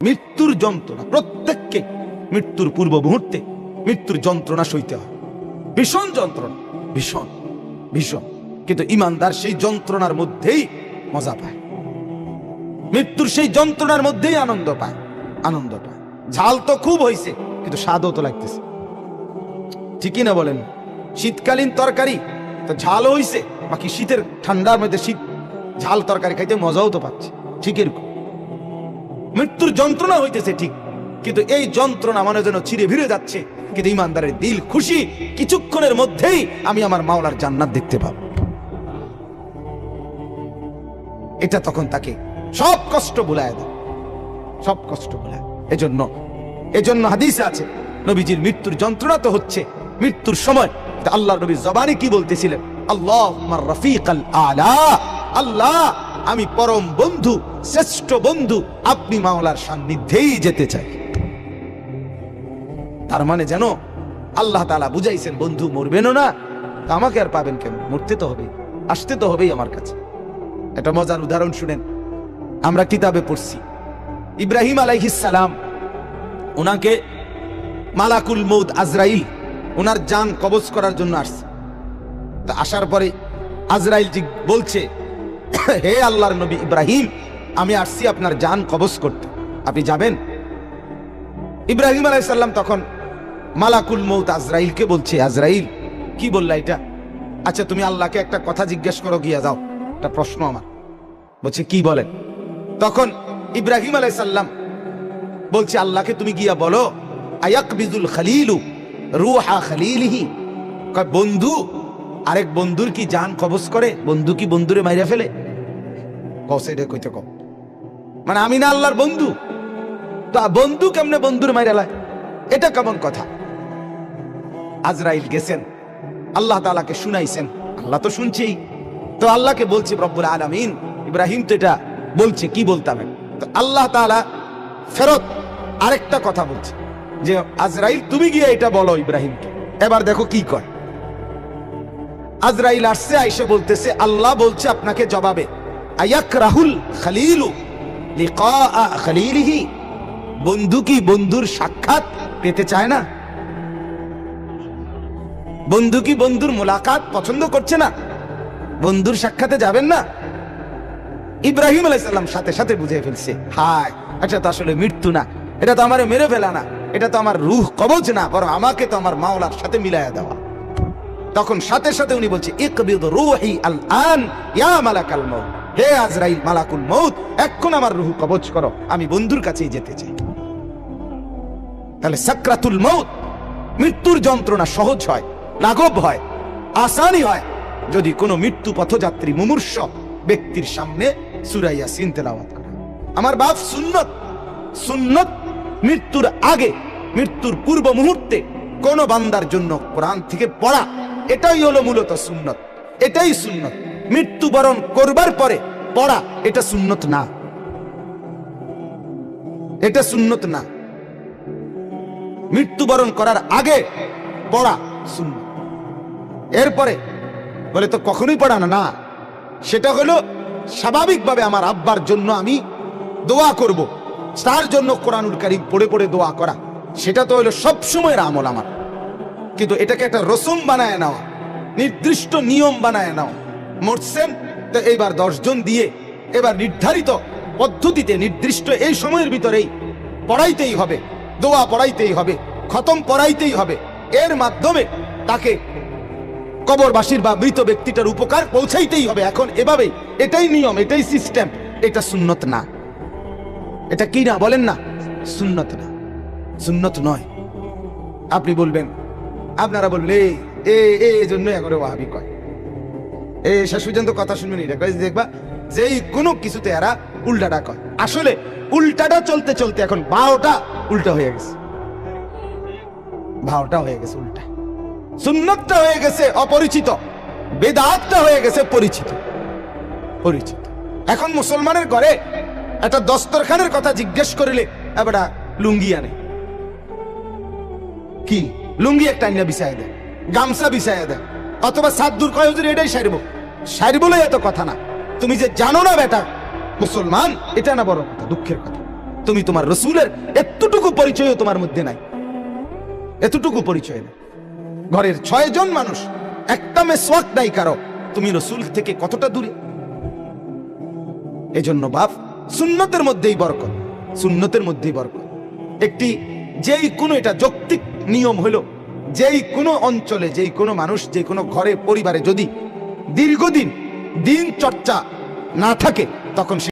মৃত্যুর যন্ত্রণা প্রত্যেককে মৃত্যুর পূর্ব মুহূর্তে মৃত্যুর যন্ত্রণা সইতে হয়। ভীষণ যন্ত্রণা, ভীষণ ভীষণ। কিন্তু ইমানদার সেই যন্ত্রণার মধ্যেই মজা পায়, মৃত্যুর সেই যন্ত্রণার মধ্যেই আনন্দ পায়, আনন্দ পায়। ঝাল তো খুব হয়েছে, কিন্তু স্বাদও তো লাগতেছে, ঠিকই না বলেন? শীতকালীন তরকারি তো ঝালও হইছে, বাকি শীতের ঠান্ডার মধ্যে শীত ঝাল তরকারি খাইতে মজাও তো পাচ্ছে। ঠিক এরকম মৃত্যুর যন্ত্রণা হইতেছে ঠিক, কিন্তু এই যন্ত্রণা মনে যেন চিরে ভিড়ে যাচ্ছে। কিন্তু ইমানদারের দিল খুশি, কিছুক্ষণের মধ্যেই আমি আমার মাওলার জান্নাত দেখতে পাবো। এটা তখন তাকে সব কষ্ট ভুলায় দেয়, সব কষ্ট ভুলায়। এজন্য হাদিসে আছে নবীজির মৃত্যুর যন্ত্রণা তো হচ্ছে মৃত্যুর সময়। আল্লাহ নবী জবানে কি বলতেছিলেন? আল্লাহুম্মা রাফিকাল আলা, আল্লাহ আমি পরম বন্ধু, শ্রেষ্ঠ বন্ধু, আপনি মাওলার সান্নিধ্যেই যেতে চাই। তার মানে যেন আল্লাহ তাআলা বুঝাইছেন, বন্ধু মরবেনও না, আমাকে আর পাবেন কেন? মরতে তো হবে, আসতে তো হবেই আমার কাছে। একটা মজার উদাহরণ শুনেন, আমরা কিতাবে পড়ছি ইব্রাহিম আলাইহিস সালাম, ওনাকে মালাকুল মউত আজরাইল ওনার জান কবজ করার জন্য আসছে। তা আসার পরে আজরাইল জি বলছে, হে আল্লাহর নবী ইব্রাহিম, আমি আসছি আপনার জান কবজ করতে, আপনি যাবেন? ইব্রাহিম আলাইহিস সালাম তখন মালাকুল মউত আজরাইলকে বলছে, আজরাইল কি বললা এটা? আচ্ছা তুমি আল্লাহকে একটা কথা জিজ্ঞেস করো, গিয়া যাও, একটা প্রশ্ন আমার। বলছে কি বলেন? তখন ইব্রাহিম আলাইহিস সালাম বলছে, আল্লাহকে তুমি গিয়া বলো, আয়াকবিজুল খলিলু রূহা খলিলিহি, কয় বন্ধু আরেক বন্ধুর কি জান কবজ করে? বন্ধু কি বন্ধুরে মাইরা ফেলে? কসে এটা কইতে কম, মানে আমি না আল্লাহর বন্ধু, তো বন্ধু কেমনে বন্ধুর মাইরা লাই? এটা কেমন কথা? আজরাইল গেছেন, আল্লাহ তাআলাকে শুনাইছেন, আল্লাহ তো শুনছেই, তো আল্লাহকে বলছে রব্বুল আলামিন, ইব্রাহিম তো এটা বলছে, কি বলতাম? তো আল্লাহ তাআলা ফেরত আরেকটা কথা বলছে যে, আজরাইল তুমি গিয়ে এটা বলো ইব্রাহিমকে। এবার দেখো কি কয়। আজরাইল আসছে, আইসা বলতেছে, আল্লাহ বলছে আপনাকে জবাবে, আয়াকরাহুল খলিলু লিকা খলিলিহি, বন্ধু কি বন্ধুর সাক্ষাৎ পেতে চায় না? বন্ধু কি বন্ধুর মোলাকাত পছন্দ করছে না? বন্ধুর সাক্ষাতে যাবেন না? ইব্রাহিম আলাইহিস সালাম সাথে সাথে বুঝে ফেলছে, হায় এটা তো আসলে মৃত্যু না, এটা তো আমারে মেরে ফেলা না, এটা তো আমার রূহ কবজ না, বরং আমাকে তো আমার মাওলার সাথে মিলায়া দেওয়া। তখন সাথে সাথে উনি বলছে, ইকবিদ রূহি আল আন ইয়া মালাকাল মউত, হে আজরাইল মালাকুল মউত, এখন আমার রূহ কবজ করো, আমি বন্ধুর কাছেই যেতে চাই। তাহলে সাকরাতুল মউত, মৃত্যুর যন্ত্রণা সহজ হয়, লাঘব হয়, আসানি হয় যদি কোনো মৃত্যু পথযাত্রী মুমূর্ষ ব্যক্তির সামনে সূরা ইয়াসিন তেলাওয়াত করে। আমার বাপ সুন্নত, সুন্নত মৃত্যুর আগে, মৃত্যুর পূর্ব মুহূর্তে কোন বান্দার জন্য কোরআন থেকে পড়া, এটাই হলো মূলত সুন্নত, এটাই সুন্নত। মৃত্যুবরণ করবার পরে পড়া এটা সুন্নত না, এটা সুন্নত না। মৃত্যুবরণ করার আগে পড়া সুন্নত। এরপরে বলে তো কখনোই পড়া না, না, সেটা হলো স্বাভাবিকভাবে আমার আব্বার জন্য আমি দোয়া করব, তার জন্য কোরআনুল কারীম পড়ে পড়ে দোয়া করা, সেটা তো হলো সব সময়ের আমল আমার। কিন্তু এটাকে একটা রসম বানায় নাও, নির্দিষ্ট নিয়ম বানায় নাও, মরছেন তো এইবার 10 জন দিয়ে এবার নির্ধারিত পদ্ধতিতে নির্দিষ্ট এই সময়ের ভিতরেই পড়াইতেই হবে, দোয়া পড়াইতেই হবে, খতম পড়াইতেই হবে, এর মাধ্যমে তাকে কবরবাসীর বা মৃত ব্যক্তিটার উপকার পৌঁছাইতেই হবে। এখন এভাবেই, এটাই নিয়ম, এটাই সিস্টেম, এটা সুন্নত না। এটা কি না বলেন না? সুন্নত না, সুন্নত নয়। আপনি বলবেন, আপনারা বলবেন এই জন্য এখন ওয়াহাবি কয়, এই শেষ পর্যন্ত কথা শুনবেন, এটা কয় দেখবা যেই কোনো কিছুতে এরা উল্টাটা কয়। আসলে উল্টাটা চলতে চলতে এখন ভাওটা উল্টা হয়ে গেছে, ভাওটা হয়ে গেছে উল্টা, সুন্নতটা হয়ে গেছে অপরিচিত, বেদাতটা হয়ে গেছে পরিচিত, পরিচিত। এখন মুসলমানের ঘরে একটা দস্তরখানের কথা জিজ্ঞেস করিলে এবার লুঙ্গি আনে, কি লুঙ্গি একটা আইনা বিছায় দেয়, গামছা বিছায় দেয়, অথবা সাদ্দুর কয় হুজুর এটাই সারব, সারি বলে এত কথা না। তুমি যে জানো না বেটা মুসলমান, এটা না বড় কথা, দুঃখের কথা। তুমি তোমার রসুলের এতটুকু পরিচয়ও তোমার মধ্যে নাই, এতটুকু পরিচয় নেই। ঘরের 6 জন মানুষ, একটা মেসওয়াক নাই কারো, তুমি রসুল থেকে কতটা দূরে। এজন্য বাপ, সুন্নতের মধ্যেই বরকত, সুন্নতের মধ্যেই বরকত। একটি যেই কোনো, এটা যৌক্তিক নিয়ম হলো, যেই কোনো অঞ্চলে, যেই কোনো মানুষ, যে কোনো ঘরে, পরিবারে যদি দীর্ঘদিন দিন চর্চা না থাকে, তখন সে